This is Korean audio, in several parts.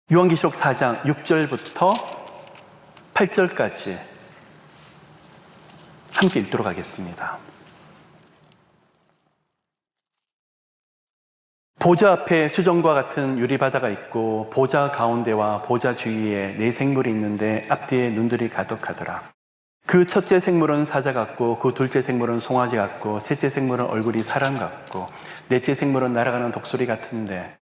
요한계시록 4장 6절부터 8절까지 함께 읽도록 하겠습니다. 보좌 앞에 수정과 같은 유리바다가 있고 보좌 가운데와 보좌 주위에 네 생물이 있는데 앞뒤에 눈들이 가득하더라. 그 첫째 생물은 사자 같고 그 둘째 생물은 송아지 같고 셋째 생물은 얼굴이 사람 같고 넷째 생물은 날아가는 독수리 같은데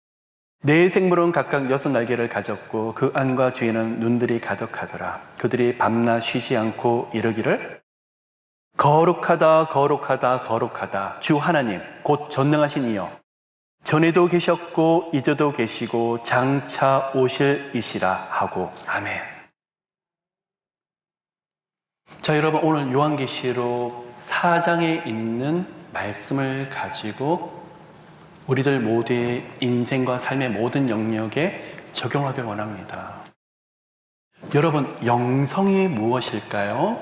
네 생물은 각각 6날개를 가졌고 그 안과 주위에는 눈들이 가득하더라. 그들이 밤낮 쉬지 않고 이르기를 거룩하다 거룩하다 거룩하다 주 하나님 곧 전능하신 이여 전에도 계셨고 이제도 계시고 장차 오실 이시라 하고 아멘. 자, 여러분, 오늘 요한계시록 4장에 있는 말씀을 가지고 우리들 모두의 인생과 삶의 모든 영역에 적용하길 원합니다. 여러분, 영성이 무엇일까요?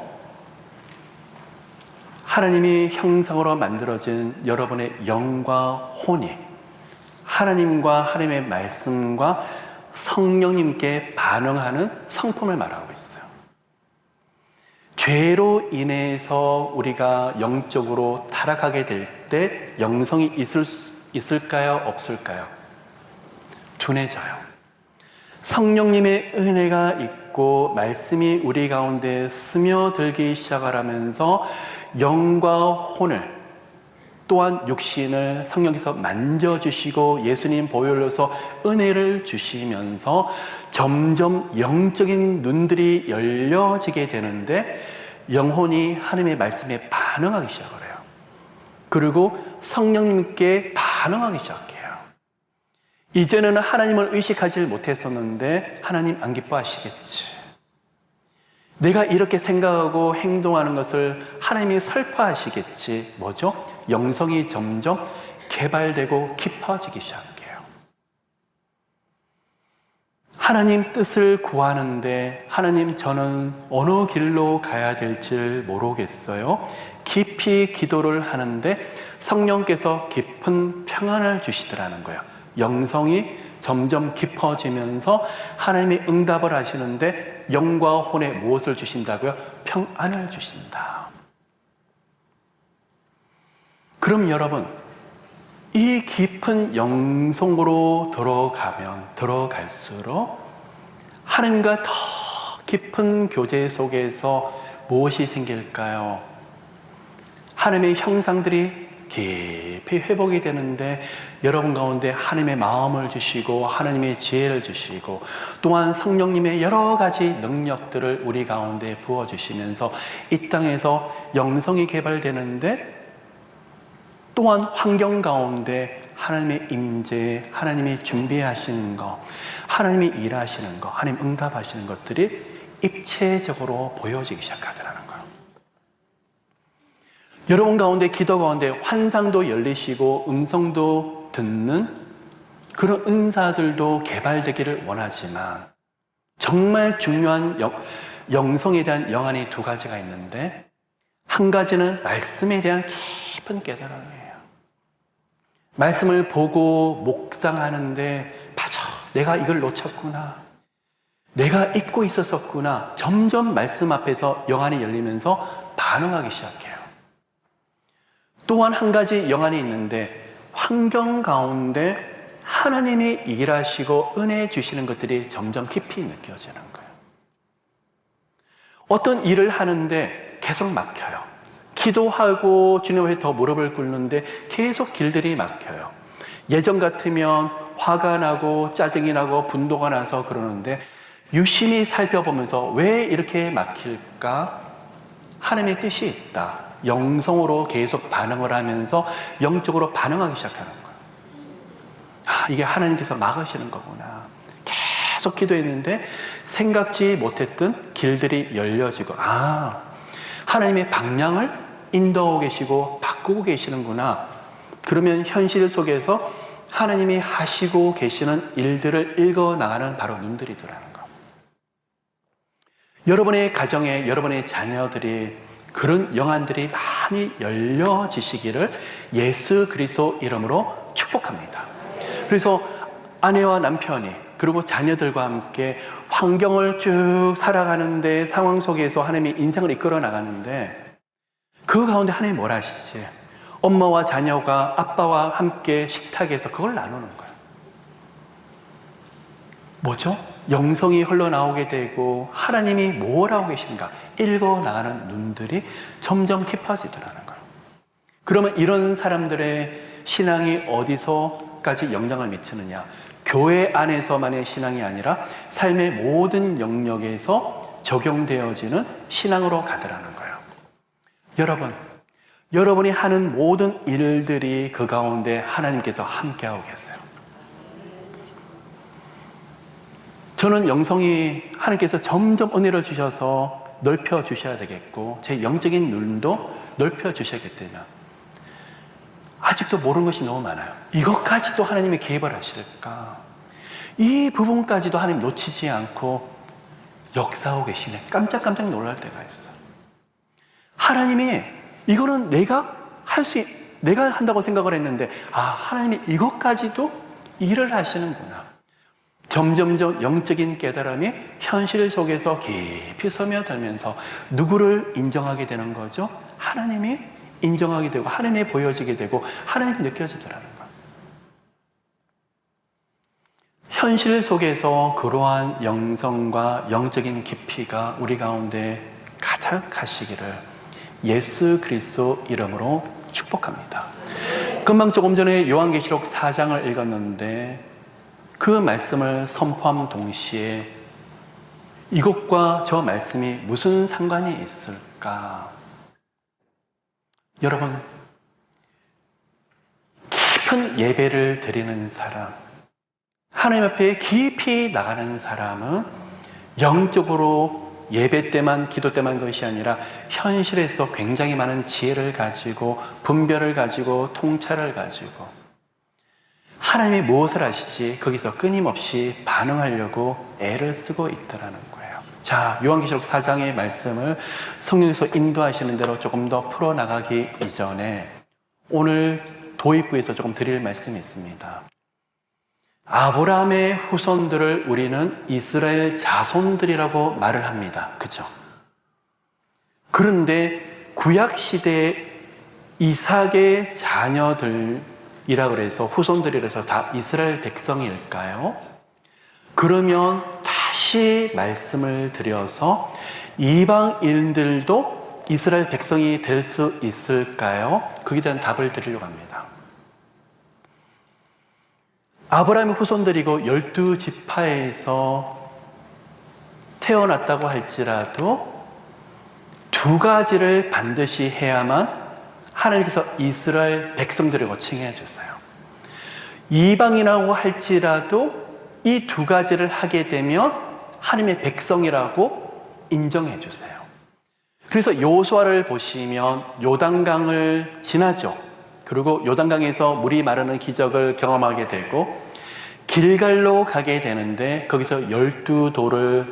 하나님이 형상으로 만들어진 여러분의 영과 혼이 하나님과 하나님의 말씀과 성령님께 반응하는 성품을 말하고 있어요. 죄로 인해서 우리가 영적으로 타락하게 될 때 영성이 있을까요? 없을까요? 둔해져요. 성령님의 은혜가 있고 말씀이 우리 가운데 스며들기 시작하면서 영과 혼을 또한 육신을 성령께서 만져주시고 예수님 보혈로서 은혜를 주시면서 점점 영적인 눈들이 열려지게 되는데 영혼이 하나님의 말씀에 반응하기 시작을 해요. 그리고 성령님께 반응하기 시작해요. 이제는 하나님을 의식하지 못했었는데 하나님 안 기뻐하시겠지. 내가 이렇게 생각하고 행동하는 것을 하나님이 슬퍼하시겠지. 뭐죠? 영성이 점점 개발되고 깊어지기 시작해요. 하나님 뜻을 구하는데 하나님 저는 어느 길로 가야 될지 모르겠어요. 깊이 기도를 하는데 성령께서 깊은 평안을 주시더라는 거예요. 영성이 점점 깊어지면서 하나님이 응답을 하시는데 영과 혼에 무엇을 주신다고요? 평안을 주신다. 그럼 여러분, 이 깊은 영성으로 들어갈수록 하나님과 더 깊은 교제 속에서 무엇이 생길까요? 하나님의 형상들이 깊이 회복이 되는데 여러분 가운데 하나님의 마음을 주시고 하나님의 지혜를 주시고 또한 성령님의 여러 가지 능력들을 우리 가운데 부어주시면서 이 땅에서 영성이 개발되는데 또한 환경 가운데 하나님의 임재, 하나님이 준비하시는 것, 하나님이 일하시는 것, 하나님 응답하시는 것들이 입체적으로 보여지기 시작하더라는 거예요. 여러분 가운데 기도 가운데 환상도 열리시고 음성도 듣는 그런 은사들도 개발되기를 원하지만 정말 중요한 영성에 대한 영안이 두 가지가 있는데 한 가지는 말씀에 대한 깊은 깨달음이에요. 말씀을 보고 묵상하는데 맞아, 내가 이걸 놓쳤구나, 내가 잊고 있었었구나. 점점 말씀 앞에서 영안이 열리면서 반응하기 시작해요. 또한 한 가지 영안이 있는데 환경 가운데 하나님이 일하시고 은혜 주시는 것들이 점점 깊이 느껴지는 거예요. 어떤 일을 하는데 계속 막혀요. 기도하고 주님 앞에 더 무릎을 꿇는데 계속 길들이 막혀요. 예전 같으면 화가 나고 짜증이 나고 분노가 나서 그러는데 유심히 살펴보면서 왜 이렇게 막힐까? 하나님의 뜻이 있다. 영성으로 계속 반응을 하면서 영적으로 반응하기 시작하는 거예요. 아, 이게 하나님께서 막으시는 거구나. 계속 기도했는데 생각지 못했던 길들이 열려지고 하나님의 방향을 인도하고 계시고 바꾸고 계시는구나. 그러면 현실 속에서 하나님이 하시고 계시는 일들을 읽어나가는 바로 눈들이더라는 거. 여러분의 가정에 여러분의 자녀들이 그런 영안들이 많이 열려지시기를 예수 그리스도 이름으로 축복합니다. 그래서 아내와 남편이 그리고 자녀들과 함께 환경을 쭉 살아가는데 상황 속에서 하나님이 인생을 이끌어 나가는데 그 가운데 하나님이 뭘 하시지? 엄마와 자녀가 아빠와 함께 식탁에서 그걸 나누는 거예요. 뭐죠? 영성이 흘러나오게 되고 하나님이 뭘 하고 계신가 읽어나가는 눈들이 점점 깊어지더라는 거예요. 그러면 이런 사람들의 신앙이 어디서까지 영향을 미치느냐? 교회 안에서만의 신앙이 아니라 삶의 모든 영역에서 적용되어지는 신앙으로 가더라는 거예요. 여러분, 여러분이 하는 모든 일들이 그 가운데 하나님께서 함께하고 계세요. 저는 영성이 하나님께서 점점 은혜를 주셔서 넓혀 주셔야 되겠고 제 영적인 눈도 넓혀 주셔야겠다면 아직도 모르는 것이 너무 많아요. 이것까지도 하나님이 개입을 하실까? 이 부분까지도 하나님 놓치지 않고 역사하고 계시네. 깜짝깜짝 놀랄 때가 있어요. 하나님이 이거는 내가 한다고 생각을 했는데 하나님이 이것까지도 일을 하시는구나. 점점점 영적인 깨달음이 현실 속에서 깊이 스며들면서 누구를 인정하게 되는 거죠? 하나님이 인정하게 되고 하나님이 보여지게 되고 하나님이 느껴지더라는 거예요. 현실 속에서 그러한 영성과 영적인 깊이가 우리 가운데 가득하시기를 예수 그리스도 이름으로 축복합니다. 금방 조금 전에 요한계시록 4장을 읽었는데 그 말씀을 선포함 동시에 이것과 저 말씀이 무슨 상관이 있을까? 여러분, 깊은 예배를 드리는 사람, 하나님 앞에 깊이 나가는 사람은 영적으로 예배 때만, 기도 때만 것이 아니라 현실에서 굉장히 많은 지혜를 가지고 분별을 가지고 통찰을 가지고 하나님이 무엇을 하시지 거기서 끊임없이 반응하려고 애를 쓰고 있다는 거예요. 자, 요한계시록 4장의 말씀을 성령에서 인도하시는 대로 조금 더 풀어나가기 이전에 오늘 도입부에서 조금 드릴 말씀이 있습니다. 아브라함의 후손들을 우리는 이스라엘 자손들이라고 말을 합니다. 그죠? 그런데 구약시대에 이삭의 자녀들이라 그래서 후손들이라 해서 다 이스라엘 백성일까요? 그러면 다시 말씀을 드려서 이방인들도 이스라엘 백성이 될 수 있을까요? 거기에 대한 답을 드리려고 합니다. 아브라함의 후손들이고 12지파에서 태어났다고 할지라도 두 가지를 반드시 해야만 하나님께서 이스라엘 백성들이라고 칭해 주세요. 이방이라고 할지라도 이 두 가지를 하게 되면 하나님의 백성이라고 인정해 주세요. 그래서 여호수아를 보시면 요단강을 지나죠. 그리고 요단강에서 물이 마르는 기적을 경험하게 되고 길갈로 가게 되는데 거기서 12돌을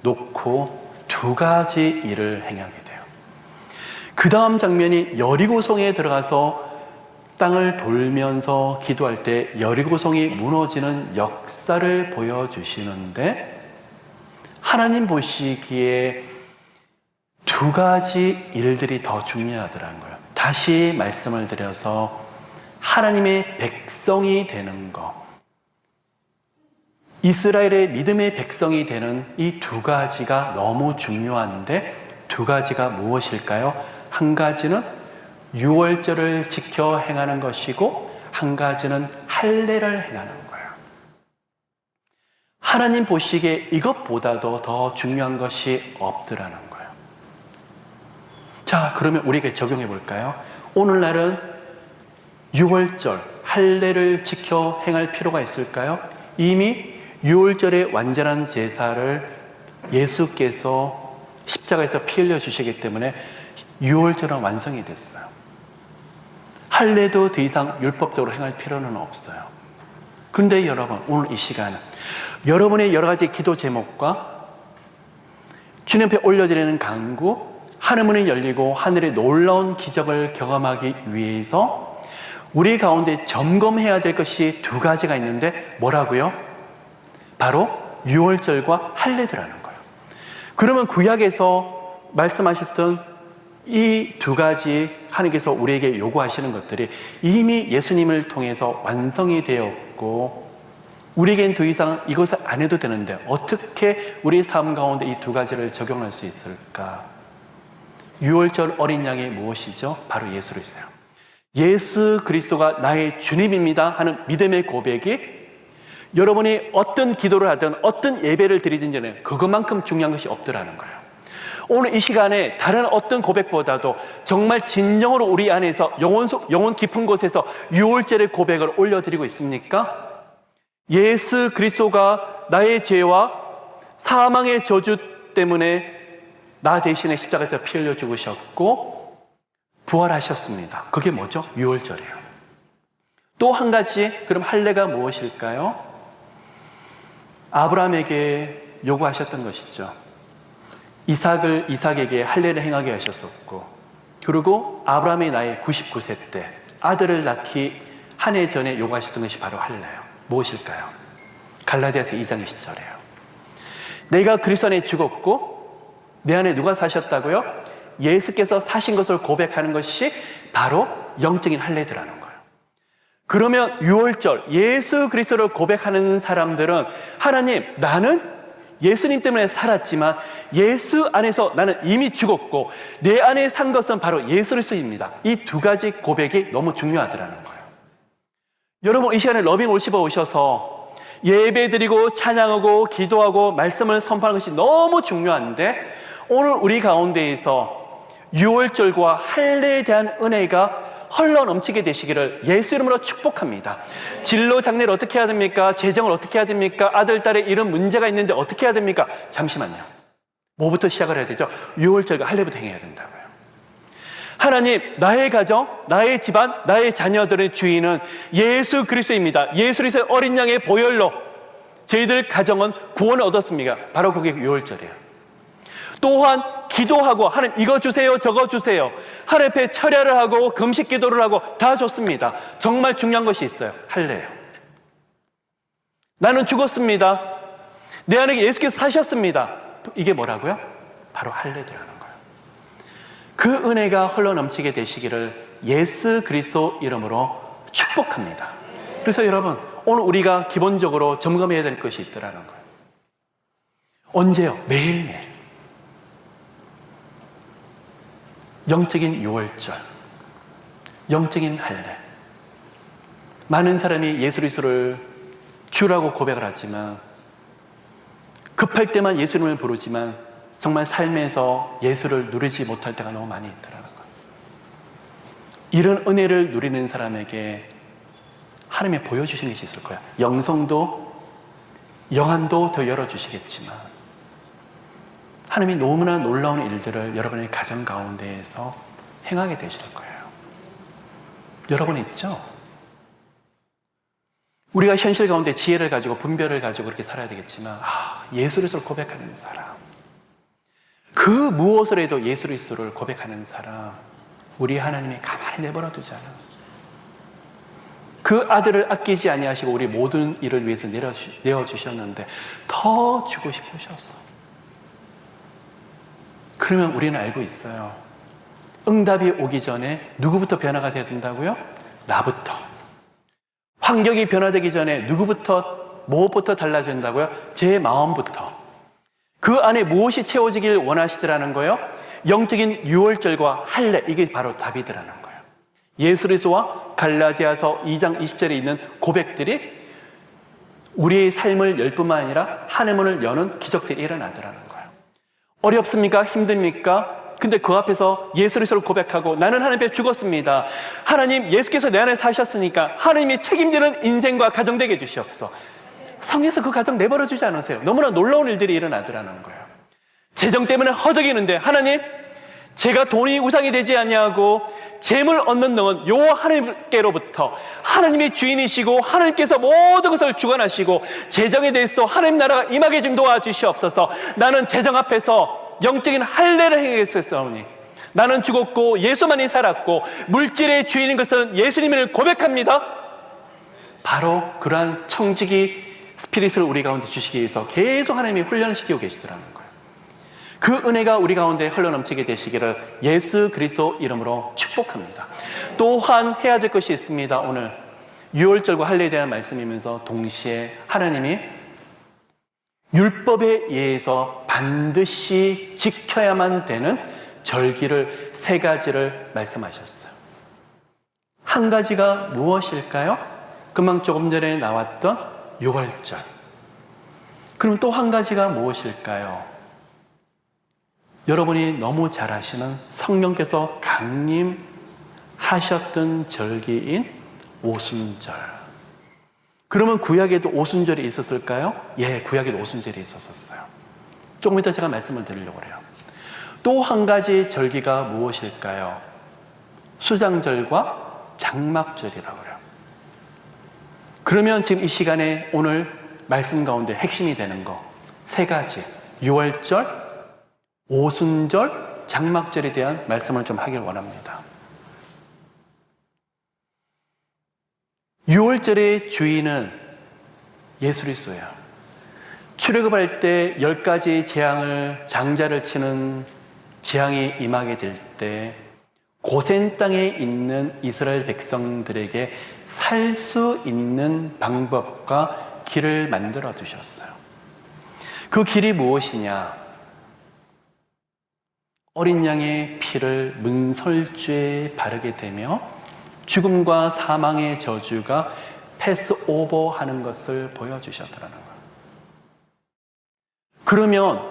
놓고 두 가지 일을 행하게 돼요. 그 다음 장면이 여리고성에 들어가서 땅을 돌면서 기도할 때 여리고성이 무너지는 역사를 보여주시는데 하나님 보시기에 두 가지 일들이 더 중요하더라는 거예요. 다시 말씀을 드려서 하나님의 백성이 되는 것, 이스라엘의 믿음의 백성이 되는 이 두 가지가 너무 중요한데 두 가지가 무엇일까요? 한 가지는 유월절을 지켜 행하는 것이고 한 가지는 할례를 행하는 거예요. 하나님 보시기에 이것보다도 더 중요한 것이 없더라는 거예요. 자, 그러면 우리에게 적용해 볼까요? 오늘날은 유월절, 할례를 지켜 행할 필요가 있을까요? 이미 유월절의 완전한 제사를 예수께서 십자가에서 피 흘려 주시기 때문에 유월절은 완성이 됐어요. 할례도 더 이상 율법적으로 행할 필요는 없어요. 그런데 여러분, 오늘 이 시간은 여러분의 여러 가지 기도 제목과 주님 앞에 올려드리는 간구, 하늘문이 열리고 하늘의 놀라운 기적을 경험하기 위해서 우리 가운데 점검해야 될 것이 두 가지가 있는데 뭐라고요? 바로 유월절과 할례드라는 거예요. 그러면 구약에서 말씀하셨던 이 두 가지 하나님께서 우리에게 요구하시는 것들이 이미 예수님을 통해서 완성이 되었고, 우리에겐 더 이상 이것을 안 해도 되는데 어떻게 우리 삶 가운데 이 두 가지를 적용할 수 있을까? 유월절 어린 양이 무엇이죠? 바로 예수 그리스도예요. 예수 그리스도가 나의 주님입니다 하는 믿음의 고백이 여러분이 어떤 기도를 하든 어떤 예배를 드리든지 그것만큼 중요한 것이 없더라는 거예요. 오늘 이 시간에 다른 어떤 고백보다도 정말 진정으로 우리 안에서 영혼 깊은 곳에서 유월절의 고백을 올려드리고 있습니까? 예수 그리스도가 나의 죄와 사망의 저주 때문에 나 대신에 십자가에서 피 흘려 죽으셨고 부활하셨습니다. 그게 뭐죠? 유월절이에요. 또 한 가지, 그럼 할례가 무엇일까요? 아브라함에게 요구하셨던 것이죠. 이삭에게 할례를 행하게 하셨었고, 그리고 아브라함이 나이 99세 때 아들을 낳기 한 해 전에 요구하셨던 것이 바로 할례예요. 무엇일까요? 갈라디아서 2장 20절이에요. 내가 그리스도 안에 죽었고 내 안에 누가 사셨다고요? 예수께서 사신 것을 고백하는 것이 바로 영적인 할례드라는 거예요. 그러면 유월절 예수 그리스도를 고백하는 사람들은 하나님, 나는 예수님 때문에 살았지만 예수 안에서 나는 이미 죽었고 내 안에 산 것은 바로 예수 그리스도입니다. 이 두 가지 고백이 너무 중요하더라는 거예요. 여러분, 이 시간에 러빙 월시퍼 오셔서 예배드리고 찬양하고 기도하고 말씀을 선포하는 것이 너무 중요한데, 오늘 우리 가운데에서 유월절과 할례에 대한 은혜가 흘러 넘치게 되시기를 예수 이름으로 축복합니다. 진로 장례를 어떻게 해야 됩니까? 재정을 어떻게 해야 됩니까? 아들, 딸의 이런 문제가 있는데 어떻게 해야 됩니까? 잠시만요. 뭐부터 시작을 해야 되죠? 유월절과 할례부터 행해야 된다고요. 하나님, 나의 가정, 나의 집안, 나의 자녀들의 주인은 예수 그리스도입니다. 예수 그리스도의 어린 양의 보혈로 저희들 가정은 구원을 얻었습니다. 바로 그게 유월절이에요. 또한 기도하고 하나님 이거 주세요 저거 주세요, 하나님 앞에 철야를 하고 금식 기도를 하고 다 좋습니다. 정말 중요한 것이 있어요. 할례예요. 나는 죽었습니다. 내 안에 예수께서 사셨습니다. 이게 뭐라고요? 바로 할례라는 거예요. 그 은혜가 흘러넘치게 되시기를 예수 그리스도 이름으로 축복합니다. 그래서 여러분, 오늘 우리가 기본적으로 점검해야 될 것이 있더라는 거예요. 언제요? 매일매일. 영적인 유월절, 영적인 할례. 많은 사람이 예수 그리스도를 주라고 고백을 하지만, 급할 때만 예수님을 부르지만 정말 삶에서 예수를 누리지 못할 때가 너무 많이 있더라는 거예요. 이런 은혜를 누리는 사람에게 하나님이 보여주시는 것이 있을 거예요. 영성도 영안도 더 열어주시겠지만 하나님이 너무나 놀라운 일들을 여러분의 가정 가운데에서 행하게 되실 거예요. 여러분 있죠? 우리가 현실 가운데 지혜를 가지고 분별을 가지고 그렇게 살아야 되겠지만, 예수 그리스도를 고백하는 사람, 그 무엇을 해도 예수 그리스도를 고백하는 사람, 우리 하나님이 가만히 내버려 두지 않았어요. 그 아들을 아끼지 아니하시고 우리 모든 일을 위해서 내어주셨는데 더 주고 싶으셨어. 그러면 우리는 알고 있어요. 응답이 오기 전에 누구부터 변화가 되어야 된다고요? 나부터. 환경이 변화되기 전에 누구부터, 무엇부터 달라진다고요? 제 마음부터. 그 안에 무엇이 채워지길 원하시더라는 거예요? 영적인 유월절과 할례, 이게 바로 답이더라는 거예요. 예수 그리스도와 갈라디아서 2장 20절에 있는 고백들이 우리의 삶을 열 뿐만 아니라 하늘문을 여는 기적들이 일어나더라는 거예요. 어렵습니까? 힘듭니까? 근데 그 앞에서 예수 그리스도를 고백하고 나는 하나님 앞에 죽었습니다. 하나님, 예수께서 내 안에 사셨으니까 하나님이 책임지는 인생과 가정 되게 해주시옵소서. 성에서 그 가정 내버려 주지 않으세요. 너무나 놀라운 일들이 일어나더라는 거예요. 재정 때문에 허덕이는데 하나님, 제가 돈이 우상이 되지 아니하고 재물 얻는 능은 요 하나님께로부터, 하나님이 주인이시고 하나님께서 모든 것을 주관하시고 재정에 대해서도 하나님 나라가 임하게 좀 도와주시옵소서. 나는 재정 앞에서 영적인 할례를 행하겠사오니 나는 죽었고 예수만이 살았고 물질의 주인인 것은 예수님을 고백합니다. 바로 그러한 청지기 스피릿을 우리 가운데 주시기 위해서 계속 하나님이 훈련시키고 계시더라는 거예요. 그 은혜가 우리 가운데 흘러넘치게 되시기를 예수 그리스도 이름으로 축복합니다. 또한 해야 될 것이 있습니다. 오늘 유월절과 할례에 대한 말씀이면서 동시에 하나님이 율법에 의해서 반드시 지켜야만 되는 절기를 3가지를 말씀하셨어요. 한 가지가 무엇일까요? 금방 조금 전에 나왔던 유월절. 그럼 또 한 가지가 무엇일까요? 여러분이 너무 잘 아시는 성령께서 강림하셨던 절기인 오순절. 그러면 구약에도 오순절이 있었을까요? 예, 구약에도 오순절이 있었어요. 조금 이따 제가 말씀을 드리려고 해요. 또 한 가지 절기가 무엇일까요? 수장절과 장막절이라고 해요. 그러면 지금 이 시간에 오늘 말씀 가운데 핵심이 되는 거 3가지, 유월절, 오순절, 장막절에 대한 말씀을 좀 하길 원합니다. 유월절의 주인은 예수 그리스도예요. 출애굽할 때 10가지 재앙을, 장자를 치는 재앙이 임하게 될 때 고센 땅에 있는 이스라엘 백성들에게 살 수 있는 방법과 길을 만들어 두셨어요. 그 길이 무엇이냐? 어린 양의 피를 문설주에 바르게 되며 죽음과 사망의 저주가 패스오버 하는 것을 보여주셨더라는 거예요. 그러면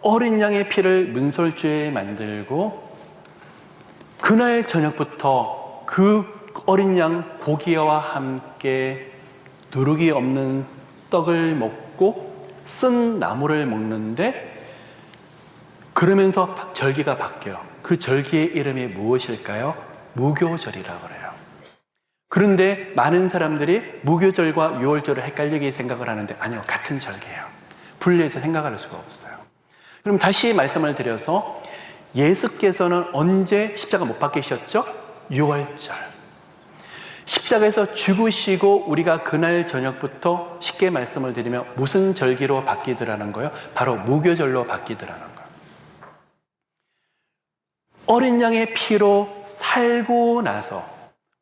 어린 양의 피를 문설주에 만들고 그날 저녁부터 그 어린 양 고기와 함께 누룩이 없는 떡을 먹고 쓴 나물을 먹는데 그러면서 절기가 바뀌어요. 그 절기의 이름이 무엇일까요? 무교절이라고 그래요. 그런데 많은 사람들이 무교절과 유월절을 헷갈리게 생각을 하는데 아니요, 같은 절기예요. 분리해서 생각할 수가 없어요. 그럼 다시 말씀을 드려서 예수께서는 언제 십자가 못 박히셨죠? 유월절. 십자가에서 죽으시고 우리가 그날 저녁부터 쉽게 말씀을 드리면 무슨 절기로 바뀌더라는 거예요? 바로 무교절로 바뀌더라는 거예요. 어린 양의 피로 살고 나서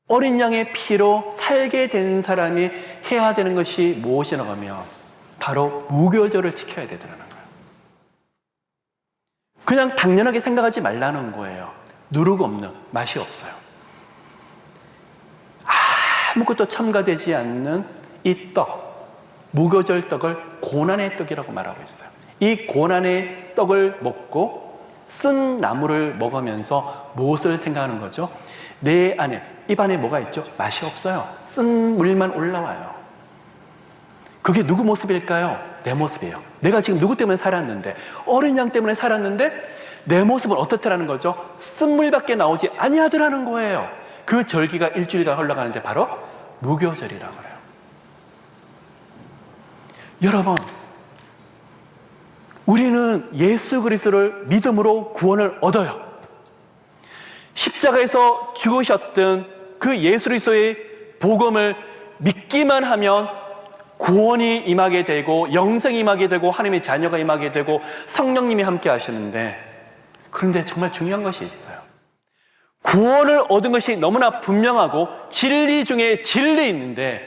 어린 양의 피로 살게 된 사람이 해야 되는 것이 무엇이라고 하면 바로 무교절을 지켜야 되더라는 거예요. 그냥 당연하게 생각하지 말라는 거예요. 누룩 없는, 맛이 없어요. 아무것도 첨가되지 않는 이 떡, 무교절 떡을 고난의 떡이라고 말하고 있어요. 이 고난의 떡을 먹고 쓴 나물을 먹으면서 무엇을 생각하는 거죠? 내 안에, 입 안에 뭐가 있죠? 맛이 없어요. 쓴 물만 올라와요. 그게 누구 모습일까요? 내 모습이에요. 내가 지금 누구 때문에 살았는데, 어린 양 때문에 살았는데 내 모습은 어떻더라는 거죠? 쓴물밖에 나오지 아니하더라는 거예요. 그 절기가 일주일간 흘러가는데 바로 무교절이라고 그래요. 여러분, 우리는 예수 그리스도를 믿음으로 구원을 얻어요. 십자가에서 죽으셨던 그 예수 그리스도의 복음을 믿기만 하면 구원이 임하게 되고 영생이 임하게 되고 하나님의 자녀가 임하게 되고 성령님이 함께 하시는데, 그런데 정말 중요한 것이 있어요. 구원을 얻은 것이 너무나 분명하고 진리 중에 진리 있는데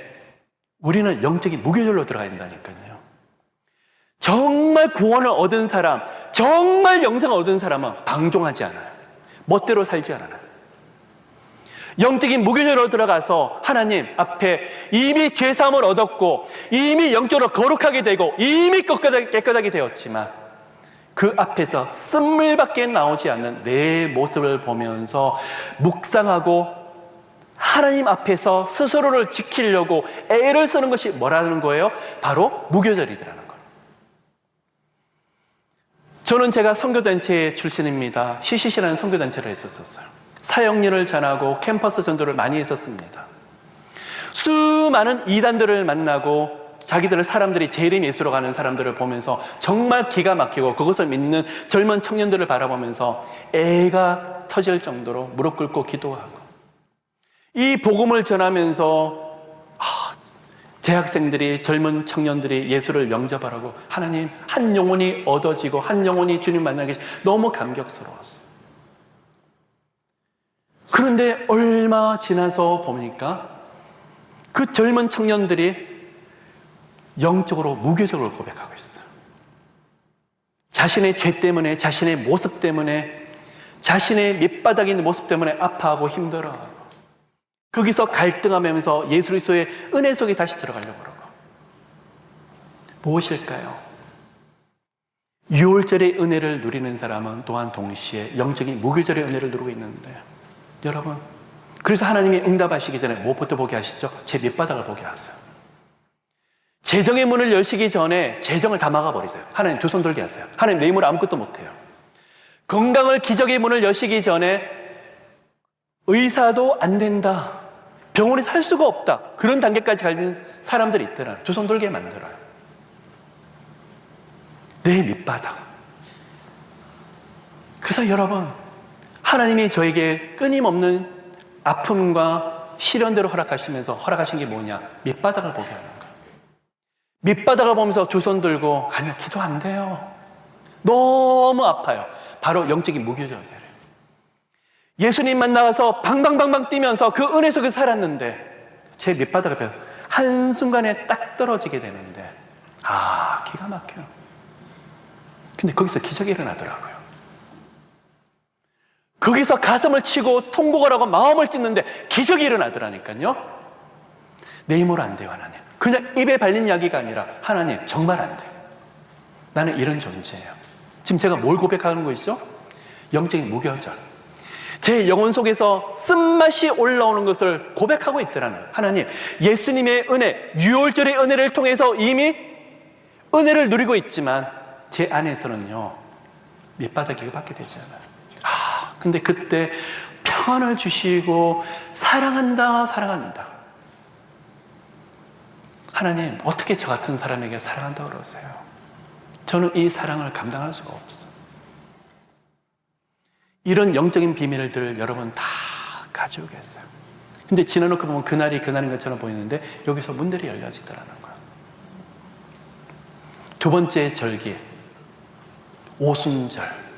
우리는 영적인 무교절로 들어가야 된다니까요. 정말 구원을 얻은 사람, 정말 영생을 얻은 사람은 방종하지 않아요. 멋대로 살지 않아요. 영적인 무교절로 들어가서 하나님 앞에 이미 죄사함을 얻었고 이미 영적으로 거룩하게 되고 이미 깨끗하게 되었지만 그 앞에서 쓴물밖에 나오지 않는 내 모습을 보면서 묵상하고 하나님 앞에서 스스로를 지키려고 애를 쓰는 것이 뭐라는 거예요? 바로 무교절이더라는 거예요. 저는 제가 선교단체 출신입니다. CCC라는 선교단체를 했었어요. 사역일을 전하고 캠퍼스 전도를 많이 했었습니다. 수많은 이단들을 만나고 자기들은 사람들이 재림 예수로 가는 사람들을 보면서 정말 기가 막히고 그것을 믿는 젊은 청년들을 바라보면서 애가 터질 정도로 무릎 꿇고 기도하고, 이 복음을 전하면서 대학생들이, 젊은 청년들이 예수를 영접하라고, 하나님, 한 영혼이 얻어지고 한 영혼이 주님 만나게 해서 너무 감격스러웠어요. 그런데 얼마 지나서 보니까 그 젊은 청년들이 영적으로 무교적으로 고백하고 있어요. 자신의 죄 때문에, 자신의 모습 때문에, 자신의 밑바닥에 있는 모습 때문에 아파하고 힘들어하고, 거기서 갈등하면서 예수 그리스도의 은혜 속에 다시 들어가려고 그러고. 무엇일까요? 유월절의 은혜를 누리는 사람은 또한 동시에 영적인 무교절의 은혜를 누리고 있는데, 여러분, 그래서 하나님이 응답하시기 전에 무엇부터 보게 하시죠? 제 밑바닥을 보게 하세요. 재정의 문을 여시기 전에 재정을 다 막아버리세요. 하나님, 두 손 들게 하세요. 하나님, 내 힘으로 아무것도 못해요. 건강을, 기적의 문을 여시기 전에 의사도 안 된다, 병원에 살 수가 없다, 그런 단계까지 가는 사람들이 있더라. 두 손 들게 만들어요. 내 밑바닥. 그래서 여러분, 하나님이 저에게 끊임없는 아픔과 시련대로 허락하시면서 허락하신 게 뭐냐? 밑바닥을 보게 하는 거예요. 밑바닥을 보면서 두 손 들고, 아니요, 기도 안 돼요, 너무 아파요. 바로 영적인 무교절이에요. 예수님 만나서 방방방방 뛰면서 그 은혜 속에 살았는데 제 밑바닥 앞에 한순간에 딱 떨어지게 되는데, 기가 막혀요. 근데 거기서 기적이 일어나더라고요. 거기서 가슴을 치고 통곡을 하고 마음을 찢는데 기적이 일어나더라니까요. 내 힘으로 안 돼요, 하나님. 그냥 입에 발린 이야기가 아니라, 하나님, 정말 안 돼요. 나는 이런 존재예요. 지금 제가 뭘 고백하는 거죠? 영적인 무교절. 제 영혼 속에서 쓴맛이 올라오는 것을 고백하고 있더라는 거예요. 하나님, 예수님의 은혜, 유월절의 은혜를 통해서 이미 은혜를 누리고 있지만 제 안에서는요, 밑바닥이 받게 되잖아요. 근데 그때 평안을 주시고 사랑한다, 사랑한다. 하나님, 어떻게 저 같은 사람에게 사랑한다고 그러세요? 저는 이 사랑을 감당할 수가 없어요. 이런 영적인 비밀들을 여러분 다 가지고 계세요. 근데 지나놓고 보면 그날이 그날인 것처럼 보이는데 여기서 문들이 열려지더라는 거예요. 두 번째 절기, 오순절.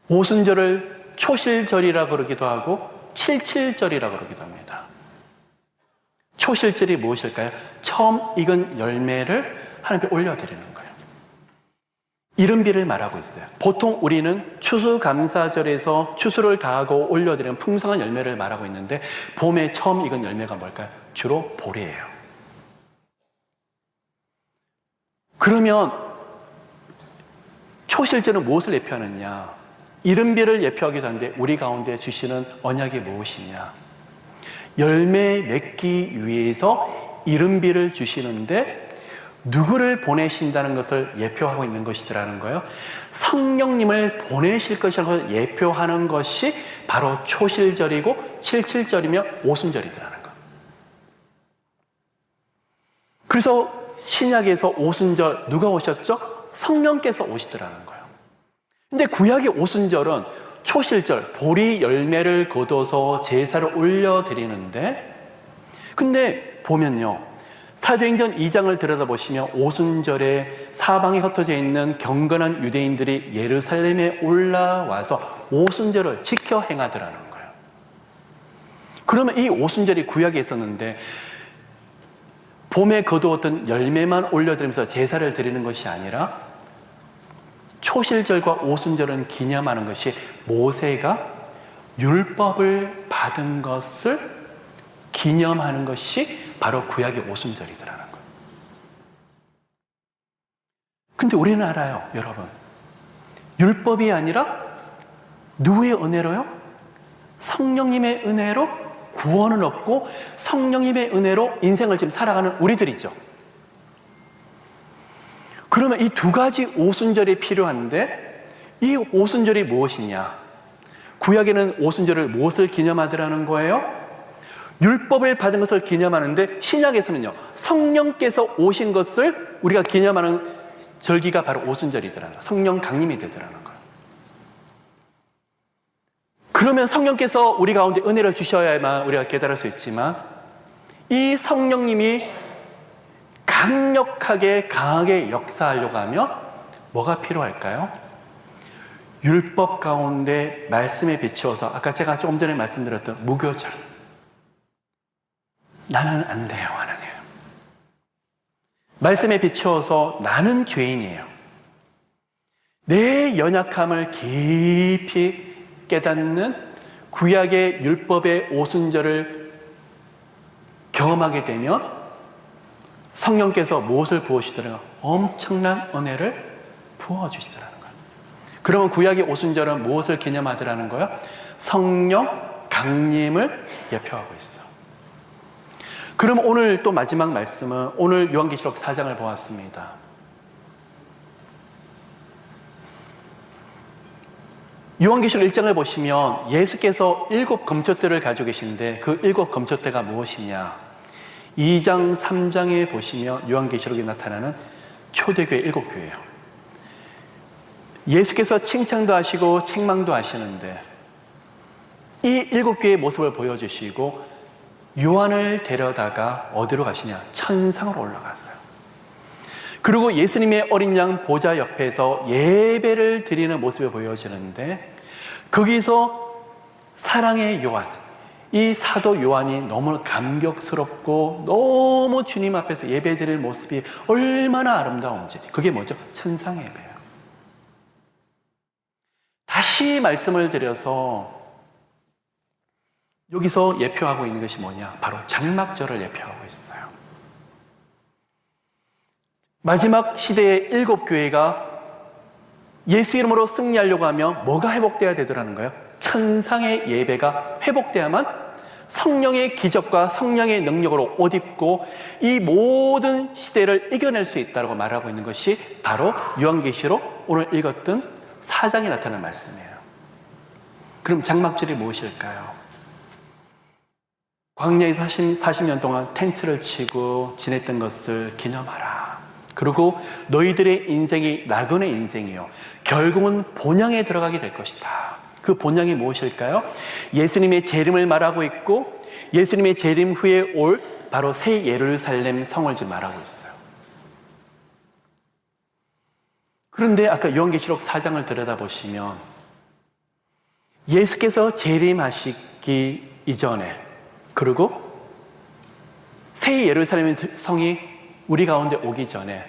오순절을 초실절이라고 그러기도 하고 칠칠절이라고 그러기도 합니다. 초실절이 무엇일까요? 처음 익은 열매를 하나님께 올려드리는 거예요. 이른비를 말하고 있어요. 보통 우리는 추수감사절에서 추수를 다하고 올려드리는 풍성한 열매를 말하고 있는데, 봄에 처음 익은 열매가 뭘까요? 주로 보리예요. 그러면 초실절은 무엇을 예표하느냐? 이른비를 예표하기도 하는데 우리 가운데 주시는 언약이 무엇이냐? 열매 맺기 위해서 이른비를 주시는데 누구를 보내신다는 것을 예표하고 있는 것이더라는 거예요. 성령님을 보내실 것이라고 예표하는 것이 바로 초실절이고 칠칠절이며 오순절이더라는 거예요. 그래서 신약에서 오순절 누가 오셨죠? 성령께서 오시더라는 거예요. 근데 구약의 오순절은 초실절, 보리 열매를 거둬서 제사를 올려드리는데, 근데 보면요, 사도행전 2장을 들여다보시면 오순절에 사방에 흩어져 있는 경건한 유대인들이 예루살렘에 올라와서 오순절을 지켜 행하더라는 거예요. 그러면 이 오순절이 구약에 있었는데 봄에 거두었던 열매만 올려드리면서 제사를 드리는 것이 아니라 초실절과 오순절은 기념하는 것이 모세가 율법을 받은 것을 기념하는 것이 바로 구약의 오순절이더라는 거예요. 근데 우리는 알아요, 여러분. 율법이 아니라 누구의 은혜로요? 성령님의 은혜로 구원을 얻고 성령님의 은혜로 인생을 지금 살아가는 우리들이죠. 그러면 이 두 가지 오순절이 필요한데, 이 오순절이 무엇이냐? 구약에는 오순절을 무엇을 기념하더라는 거예요? 율법을 받은 것을 기념하는데 신약에서는요, 성령께서 오신 것을 우리가 기념하는 절기가 바로 오순절이더라는 거예요. 성령 강림이 되더라는 거예요. 그러면 성령께서 우리 가운데 은혜를 주셔야만 우리가 깨달을 수 있지만, 이 성령님이 강력하게 강하게 역사하려고 하면 뭐가 필요할까요? 율법 가운데 말씀에 비추어서, 아까 제가 조금 전에 말씀드렸던 무교절, 나는 안 돼요, 하나님. 말씀에 비추어서 나는 죄인이에요. 내 연약함을 깊이 깨닫는 구약의 율법의 오순절을 경험하게 되면 성령께서 무엇을 부어주시더라고요? 엄청난 은혜를 부어주시더라는 거예요. 그러면 구약의 오순절은 무엇을 기념하더라는 거예요? 성령 강림을 예표하고 있어요. 그럼 오늘 또 마지막 말씀은 오늘 요한계시록 4장을 보았습니다. 요한계시록 1장을 보시면 예수께서 7 검촛대를 가지고 계시는데 그 7 검촛대가 무엇이냐? 2장, 3장에 보시면 요한계시록에 나타나는 초대교회 7교회예요. 예수께서 칭찬도 하시고 책망도 하시는데 이 7교회의 모습을 보여주시고 요한을 데려다가 어디로 가시냐? 천상으로 올라갔어요. 그리고 예수님의 어린 양 보좌 옆에서 예배를 드리는 모습을 보여지는데 거기서 사랑의 요한, 이 사도 요한이 너무 감격스럽고 너무 주님 앞에서 예배 드릴 모습이 얼마나 아름다운지, 그게 뭐죠? 천상의 예배예요. 다시 말씀을 드려서 여기서 예표하고 있는 것이 뭐냐? 바로 장막절을 예표하고 있어요. 마지막 시대의 7교회가 예수 이름으로 승리하려고 하면 뭐가 회복돼야 되더라는 거예요? 천상의 예배가 회복돼야만 성령의 기적과 성령의 능력으로 옷 입고 이 모든 시대를 이겨낼 수 있다고 말하고 있는 것이 바로 요한계시록 오늘 읽었던 4장에 나타나는 말씀이에요. 그럼 장막절이 무엇일까요? 광야에서 40년 동안 텐트를 치고 지냈던 것을 기념하라. 그리고 너희들의 인생이 나그네 인생이요, 결국은 본향에 들어가게 될 것이다. 그 본향이 무엇일까요? 예수님의 재림을 말하고 있고 예수님의 재림 후에 올 바로 새 예루살렘 성을 지금 말하고 있어요. 그런데 아까 요한계시록 4장을 들여다보시면 예수께서 재림하시기 이전에, 그리고 새 예루살렘 성이 우리 가운데 오기 전에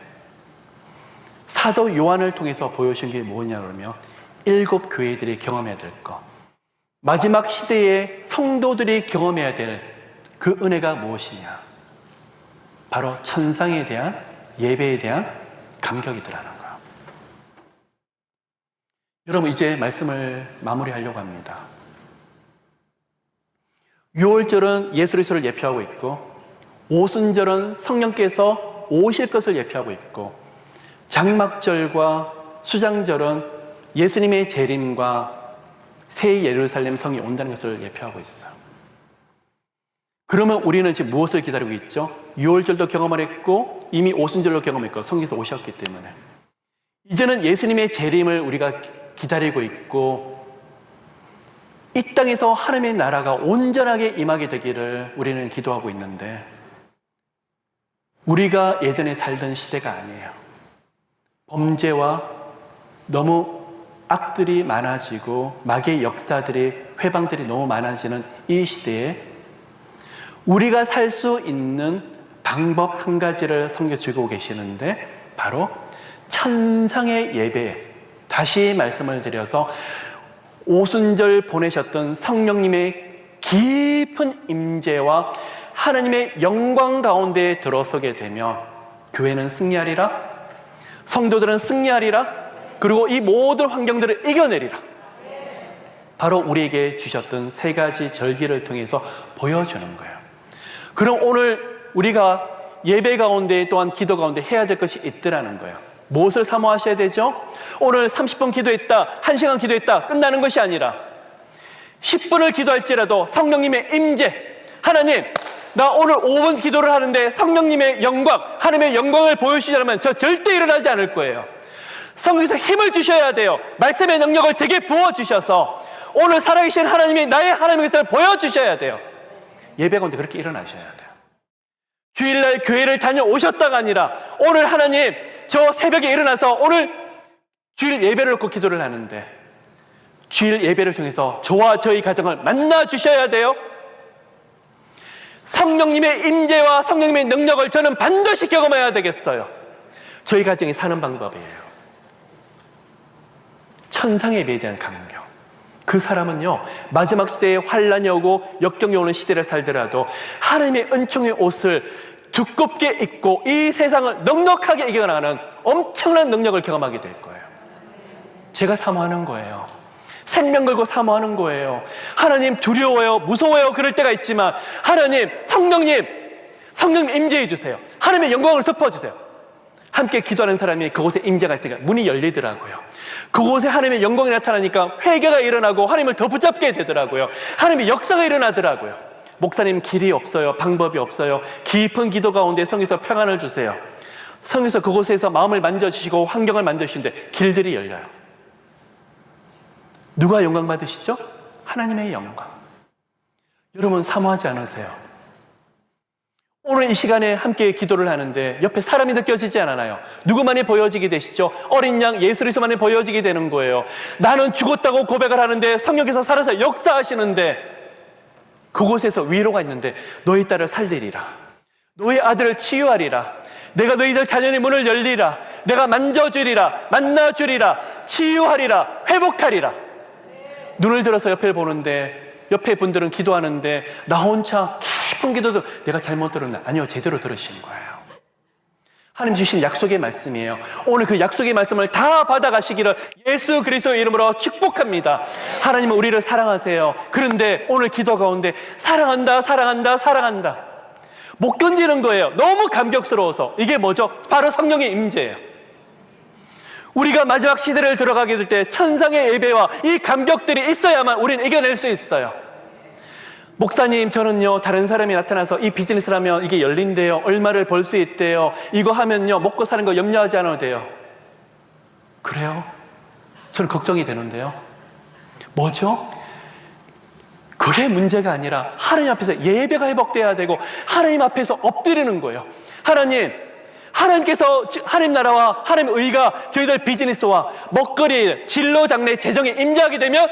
사도 요한을 통해서 보여준 게 뭐냐 그러면 7 교회들이 경험해야 될 것, 마지막 시대의 성도들이 경험해야 될 그 은혜가 무엇이냐? 바로 천상에 대한 예배에 대한 감격이더라는 거예요. 여러분, 이제 말씀을 마무리하려고 합니다. 유월절은 예수 그리스도를 예표하고 있고 오순절은 성령께서 오실 것을 예표하고 있고 장막절과 수장절은 예수님의 재림과 새 예루살렘 성이 온다는 것을 예표하고 있어요. 그러면 우리는 지금 무엇을 기다리고 있죠? 유월절도 경험을 했고 이미 오순절도 경험했고 성령께서 오셨기 때문에 이제는 예수님의 재림을 우리가 기다리고 있고 이 땅에서 하나님의 나라가 온전하게 임하게 되기를 우리는 기도하고 있는데 우리가 예전에 살던 시대가 아니에요. 범죄와 너무 악들이 많아지고 마귀의 역사들이, 회방들이 너무 많아지는 이 시대에 우리가 살 수 있는 방법 한 가지를 성경에서 주고 계시는데 바로 천상의 예배, 다시 말씀을 드려서 오순절 보내셨던 성령님의 깊은 임재와 하나님의 영광 가운데 들어서게 되면 교회는 승리하리라, 성도들은 승리하리라, 그리고 이 모든 환경들을 이겨내리라. 바로 우리에게 주셨던 3가지 절기를 통해서 보여주는 거예요. 그럼 오늘 우리가 예배 가운데 또한 기도 가운데 해야 될 것이 있더라는 거예요. 무엇을 사모하셔야 되죠? 오늘 30분 기도했다, 1시간 기도했다 끝나는 것이 아니라 10분을 기도할지라도 성령님의 임재, 하나님, 나 오늘 5분 기도를 하는데 성령님의 영광, 하나님의 영광을 보여주시지 않으면 저 절대 일어나지 않을 거예요. 성령께서 힘을 주셔야 돼요. 말씀의 능력을 제게 부어주셔서 오늘 살아계신 하나님이 나의 하나님의 것을 보여주셔야 돼요. 예배 가운데 그렇게 일어나셔야 돼요. 주일날 교회를 다녀오셨다가 아니라 오늘 하나님, 저 새벽에 일어나서 오늘 주일 예배를 놓고 기도를 하는데 주일 예배를 통해서 저와 저희 가정을 만나주셔야 돼요. 성령님의 임재와 성령님의 능력을 저는 반드시 경험해야 되겠어요. 저희 가정이 사는 방법이에요. 천상의 예배에 대한 감격. 그 사람은요, 마지막 시대에 환란이 오고 역경이 오는 시대를 살더라도 하나님의 은총의 옷을 두껍게 입고 이 세상을 넉넉하게 이겨나가는 엄청난 능력을 경험하게 될 거예요. 제가 사모하는 거예요. 생명 걸고 사모하는 거예요. 하나님, 두려워요, 무서워요, 그럴 때가 있지만 하나님, 성령님 임재해 주세요. 하나님의 영광을 덮어주세요. 함께 기도하는 사람이 그곳에 임재가 있으니까 문이 열리더라고요. 그곳에 하나님의 영광이 나타나니까 회개가 일어나고 하나님을 더 붙잡게 되더라고요. 하나님의 역사가 일어나더라고요. 목사님, 길이 없어요. 방법이 없어요. 깊은 기도 가운데 성에서 평안을 주세요. 성에서 그곳에서 마음을 만져주시고 환경을 만드시는데 길들이 열려요. 누가 영광 받으시죠? 하나님의 영광. 여러분, 사모하지 않으세요? 오늘 이 시간에 함께 기도를 하는데 옆에 사람이 느껴지지 않아요? 누구만이 보여지게 되시죠? 어린 양 예수 그리스도만이 보여지게 되는 거예요. 나는 죽었다고 고백을 하는데 성령께서 살아서 역사하시는데 그곳에서 위로가 있는데 너희 딸을 살리리라. 너희 아들을 치유하리라. 내가 너희들 자녀의 문을 열리라. 내가 만져주리라. 만나주리라. 치유하리라. 회복하리라. 눈을 들어서 옆에 보는데 옆에 분들은 기도하는데 나 혼자 깊은 기도도 내가 잘못 들었나? 아니요, 제대로 들으신 거예요. 하나님 주신 약속의 말씀이에요. 오늘 그 약속의 말씀을 다 받아가시기를 예수 그리스도의 이름으로 축복합니다. 하나님은 우리를 사랑하세요. 그런데 오늘 기도 가운데 사랑한다, 사랑한다, 사랑한다. 못 견디는 거예요. 너무 감격스러워서. 이게 뭐죠? 바로 성령의 임재예요. 우리가 마지막 시대를 들어가게 될 때 천상의 예배와 이 감격들이 있어야만 우리는 이겨낼 수 있어요. 목사님, 저는요, 다른 사람이 나타나서 이 비즈니스를 하면 이게 열린대요. 얼마를 벌 수 있대요. 이거 하면요, 먹고 사는 거 염려하지 않아도 돼요. 그래요? 저는 걱정이 되는데요. 뭐죠? 그게 문제가 아니라 하나님 앞에서 예배가 회복돼야 되고 하나님 앞에서 엎드리는 거예요. 하나님께서 하나님 나라와 하나님의 의가 저희들 비즈니스와 먹거리, 진로, 장래, 재정에 임재하게 되면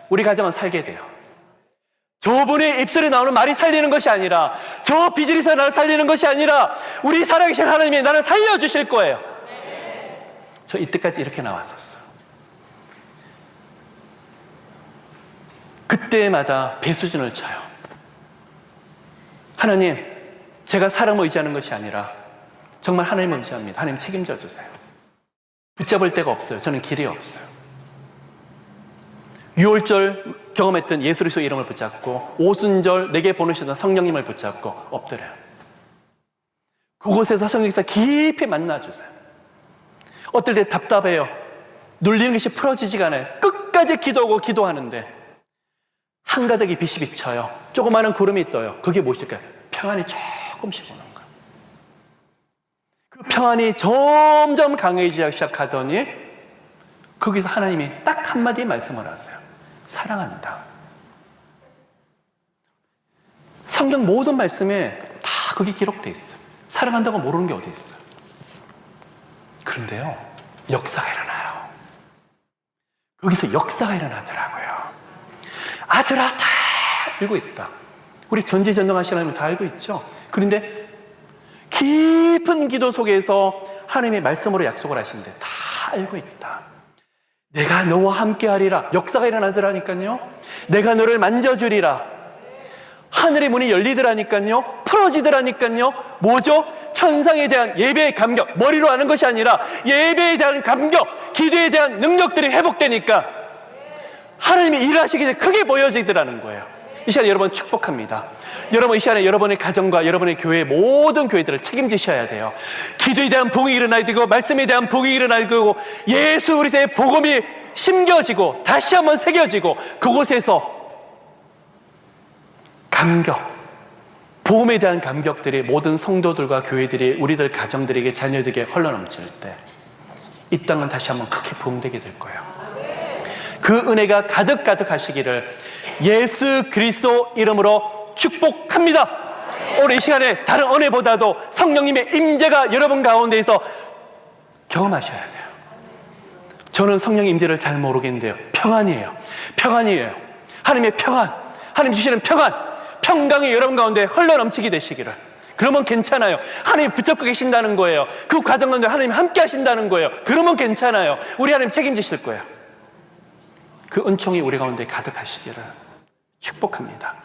우리 가정은 살게 돼요. 저분의 입술에 나오는 말이 살리는 것이 아니라, 저 비즈니스가 나를 살리는 것이 아니라 우리 살아계신 하나님이 나를 살려주실 거예요. 저 이때까지 이렇게 나왔었어요. 그때마다 배수진을 쳐요. 하나님, 제가 사람을 의지하는 것이 아니라 정말 하나님을 의지합니다. 하나님 책임져 주세요. 붙잡을 데가 없어요. 저는 길이 없어요. 6월절 경험했던 예수 그리스도 이름을 붙잡고, 오순절 내게 보내시던 성령님을 붙잡고 엎드려요. 그곳에서 성령께서 깊이 만나주세요. 어떨 때 답답해요. 눌리는 것이 풀어지지가 않아요. 끝까지 기도하고 기도하는데 한가득의 빛이 비쳐요. 조그마한 구름이 떠요. 그게 무엇일까요? 평안이 조금씩 오는 거예요. 그 평안이 점점 강해지기 시작하더니 거기서 하나님이 딱 한마디 말씀을 하세요. 사랑한다. 성경 모든 말씀에 다 그게 기록되어 있어요. 사랑한다고 모르는 게 어디 있어요. 그런데요, 역사가 일어나요. 거기서 역사가 일어나더라고요. 아들아, 다 알고 있다. 우리 전지전능하신 하나님 다 알고 있죠. 그런데 깊은 기도 속에서 하나님의 말씀으로 약속을 하시는데 다 알고 있다. 내가 너와 함께 하리라. 역사가 일어나더라니까요. 내가 너를 만져주리라. 하늘의 문이 열리더라니까요. 풀어지더라니까요. 뭐죠? 천상에 대한 예배의 감격, 머리로 하는 것이 아니라 예배에 대한 감격, 기도에 대한 능력들이 회복되니까 하나님이 일하시기 전에 크게 보여지더라는 거예요. 이 시간에 여러분 축복합니다. 여러분, 이 시간에 여러분의 가정과 여러분의 교회, 모든 교회들을 책임지셔야 돼요. 기도에 대한 복이 일어나야 되고, 말씀에 대한 복이 일어나야 되고, 예수 그리스도의 복음이 심겨지고 다시 한번 새겨지고, 그곳에서 감격, 복음에 대한 감격들이 모든 성도들과 교회들이 우리들 가정들에게 자녀들에게 흘러넘칠 때 이 땅은 다시 한번 크게 부흥되게 될 거예요. 그 은혜가 가득가득 하시기를 예수 그리스도 이름으로 축복합니다. 오늘 이 시간에 다른 은혜보다도 성령님의 임재가 여러분 가운데에서 경험하셔야 돼요. 저는 성령의 임재를 잘 모르겠는데요, 평안이에요. 하나님의 평안, 하나님 주시는 평강이 여러분 가운데 흘러넘치게 되시기를. 그러면 괜찮아요. 하나님 붙잡고 계신다는 거예요. 그 과정 가운데 하나님 함께 하신다는 거예요. 그러면 괜찮아요. 우리 하나님 책임지실 거예요. 그 은총이 우리 가운데 가득하시기를 축복합니다.